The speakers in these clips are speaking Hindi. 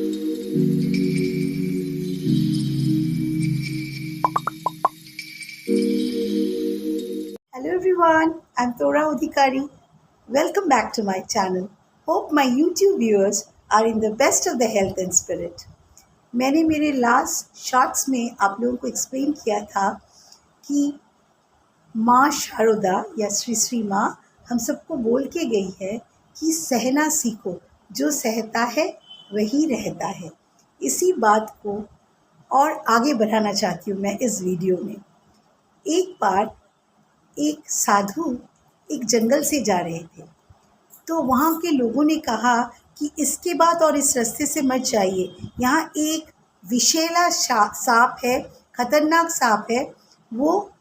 Hello everyone, I'm Tora Udhikari. Welcome back to my channel. Hope my YouTube viewers are in the best of the health and spirit. मैंने मेरे लास्ट शॉर्ट्स में आप लोगों को एक्सप्लेन किया था कि माँ शारदा या श्री श्री माँ हम सबको बोल के गई है कि सहना सीखो, जो सहता है वही रहता है। इसी बात को और आगे बढ़ाना चाहती हूँ मैं इस वीडियो में। एक बार एक साधु एक जंगल से जा रहे थे, तो वहाँ के लोगों ने कहा कि इसके बाद और इस रास्ते से मत जाइए, यहाँ एक विषैला सांप है, खतरनाक सांप है, वो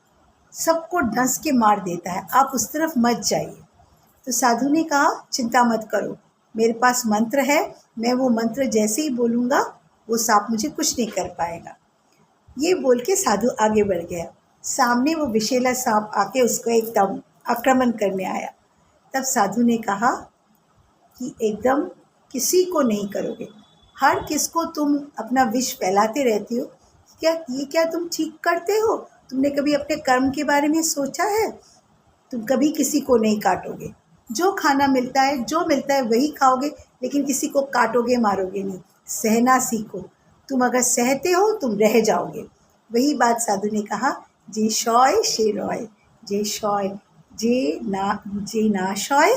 सबको डंस के मार देता है, आप उस तरफ मत जाइए। तो साधु ने कहा चिंता मत करो, मेरे पास मंत्र है, मैं वो मंत्र जैसे ही बोलूँगा वो सांप मुझे कुछ नहीं कर पाएगा। ये बोल के साधु आगे बढ़ गया। सामने वो विषैला सांप आके उसको एकदम आक्रमण करने आया। तब साधु ने कहा कि एकदम किसी को नहीं करोगे, हर किसको तुम अपना विष फैलाते रहती हो, क्या तुम ठीक करते हो? तुमने कभी अपने कर्म के बारे में सोचा है? तुम कभी किसी को नहीं काटोगे, जो खाना मिलता है जो मिलता है वही खाओगे, लेकिन किसी को काटोगे मारोगे नहीं। सहना सीखो, तुम अगर सहते हो तुम रह जाओगे। वही बात साधु ने कहा, जे शॉय शे रॉय, जे शॉय जे नाश হয়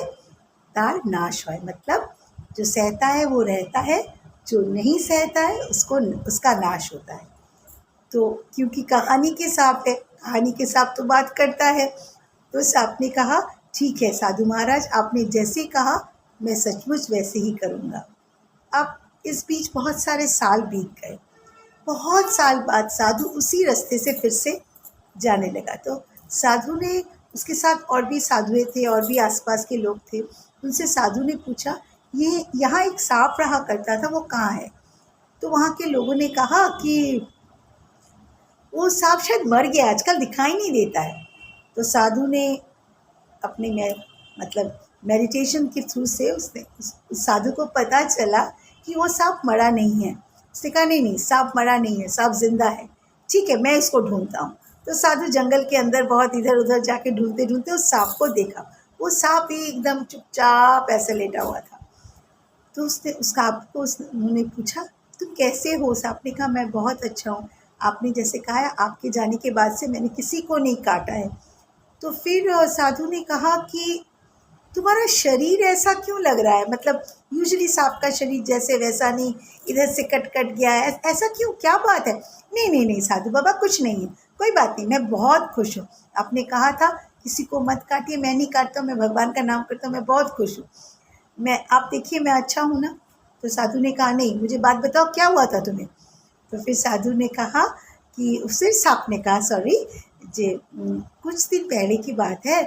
तार नाश হয়, मतलब जो सहता है वो रहता है, जो नहीं सहता है उसको उसका नाश होता है। तो क्योंकि कहानी के सांप है, कहानी के सांप तो बात करता है। तो सांप ने कहा ठीक है साधु महाराज, आपने जैसे कहा मैं सचमुच वैसे ही करूँगा। अब इस बीच बहुत सारे साल बीत गए। बहुत साल बाद साधु उसी रास्ते से फिर से जाने लगा। तो साधु ने, उसके साथ और भी साधुएँ थे और भी आसपास के लोग थे, उनसे साधु ने पूछा ये यहाँ एक सांप रहा करता था, वो कहाँ है? तो वहाँ के लोगों ने कहा कि वो सांप शायद मर गया, आजकल दिखाई नहीं देता है। तो साधु ने अपने में मतलब मेडिटेशन के थ्रू से उसने उस साधु को पता चला कि वो सांप मरा नहीं है। उसने कहा नहीं सांप मरा नहीं है, सांप जिंदा है, ठीक है मैं इसको ढूंढता हूँ। तो साधु जंगल के अंदर बहुत इधर उधर जाके ढूंढते ढूंढते उस सांप को देखा। वो सांप एकदम चुपचाप ऐसे लेटा हुआ था। तो उसने उस सांप को उन्होंने पूछा तुम कैसे हो? सांप ने कहा मैं बहुत अच्छा हूँ, आपने जैसे कहा है आपके जाने के बाद से मैंने किसी को नहीं काटा है। तो फिर साधु ने कहा कि तुम्हारा शरीर ऐसा क्यों लग रहा है, मतलब यूजुअली सांप का शरीर जैसे वैसा नहीं, इधर से कट कट गया है, ऐसा क्यों, क्या बात है? नहीं साधु बाबा कुछ नहीं है, कोई बात नहीं, मैं बहुत खुश हूँ। आपने कहा था किसी को मत काटिए, मैं नहीं काटता हूँ, मैं भगवान का नाम करता हूँ, मैं बहुत खुश हूँ, मैं आप देखिए मैं अच्छा हूँ ना। तो साधु ने कहा नहीं मुझे बात बताओ क्या हुआ था तुम्हें? तो फिर साधु ने कहा कि फिर सांप ने कहा सॉरी जे कुछ दिन पहले की बात है,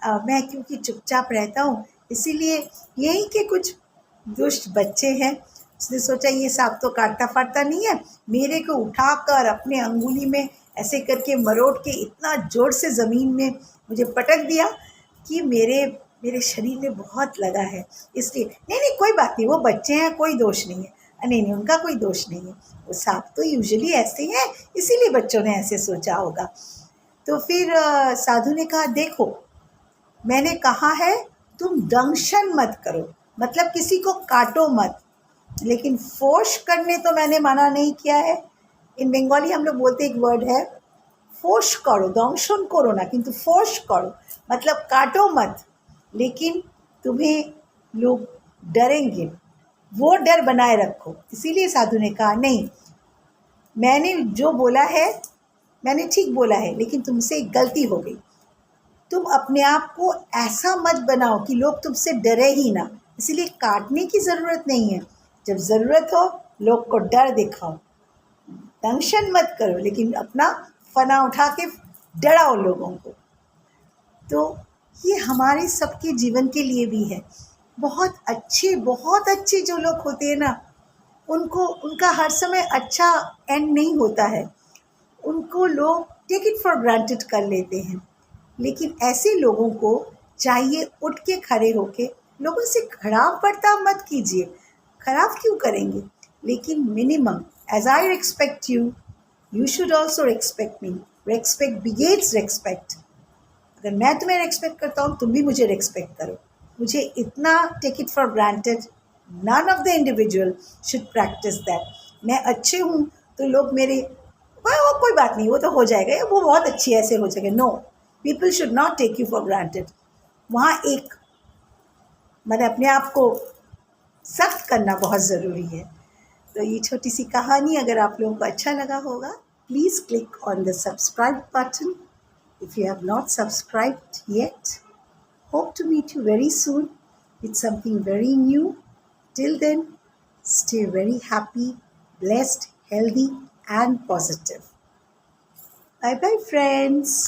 मैं क्योंकि चुपचाप रहता हूँ इसीलिए यहीं के कुछ दुष्ट बच्चे हैं, उसने सोचा ये सांप तो काटता फाटता नहीं है, मेरे को उठाकर अपने अंगुली में ऐसे करके मरोड़ के इतना जोर से ज़मीन में मुझे पटक दिया कि मेरे मेरे शरीर में बहुत लगा है, इसलिए नहीं कोई बात नहीं, वो बच्चे हैं कोई दोष नहीं है। नहीं उनका कोई दोष नहीं है, वो सांप तो यूजुअली ऐसे ही है, इसीलिए बच्चों ने ऐसे सोचा होगा। तो फिर साधु ने कहा देखो मैंने कहा है तुम दंशन मत करो, मतलब किसी को काटो मत, लेकिन फोर्स करने तो मैंने मना नहीं किया है। इन बंगाली हम लोग बोलते एक वर्ड है फोर्स करो, दंशन करो ना किंतु फोर्स करो, मतलब काटो मत, लेकिन तुम्हें लोग डरेंगे, वो डर बनाए रखो। इसीलिए साधु ने कहा नहीं मैंने जो बोला है मैंने ठीक बोला है, लेकिन तुमसे एक गलती हो गई, तुम अपने आप को ऐसा मत बनाओ कि लोग तुमसे डरे ही ना, इसीलिए काटने की ज़रूरत नहीं है, जब ज़रूरत हो लोग को डर दिखाओ, दंशन मत करो, लेकिन अपना फना उठा के डराओ लोगों को। तो ये हमारे सबके जीवन के लिए भी है। बहुत अच्छे जो लोग होते हैं ना, उनको उनका हर समय अच्छा एंड नहीं होता है, उनको लोग टेक इट फॉर ग्रांटेड कर लेते हैं, लेकिन ऐसे लोगों को चाहिए उठ के खड़े होके लोगों से खराब बर्ताव मत कीजिए। खराब क्यों करेंगे? लेकिन minimum as I respect you, you should also respect me. Respect begets respect. अगर मैं तुम्हें रेस्पेक्ट करता हूँ, तुम भी मुझे रेस्पेक्ट करो. मुझे इतना take it for granted, none of the individual should practice that. मैं अच्छे हूँ तो लोग मेरे वो कोई बात नहीं, वो तो हो जाएगा, वो बहुत अच्छी है, ऐसे हो जाएगा. No, people should not take you for granted. वहाँ एक मैंने अपने आप को सख्त करना बहुत ज़रूरी है. तो ये छोटी सी कहानी अगर आप लोगों को अच्छा लगा होगा, please click on the subscribe button if you have not subscribed yet. Hope to meet you very soon with something very new. Till then, stay very happy, blessed, healthy, and positive. Bye bye, friends.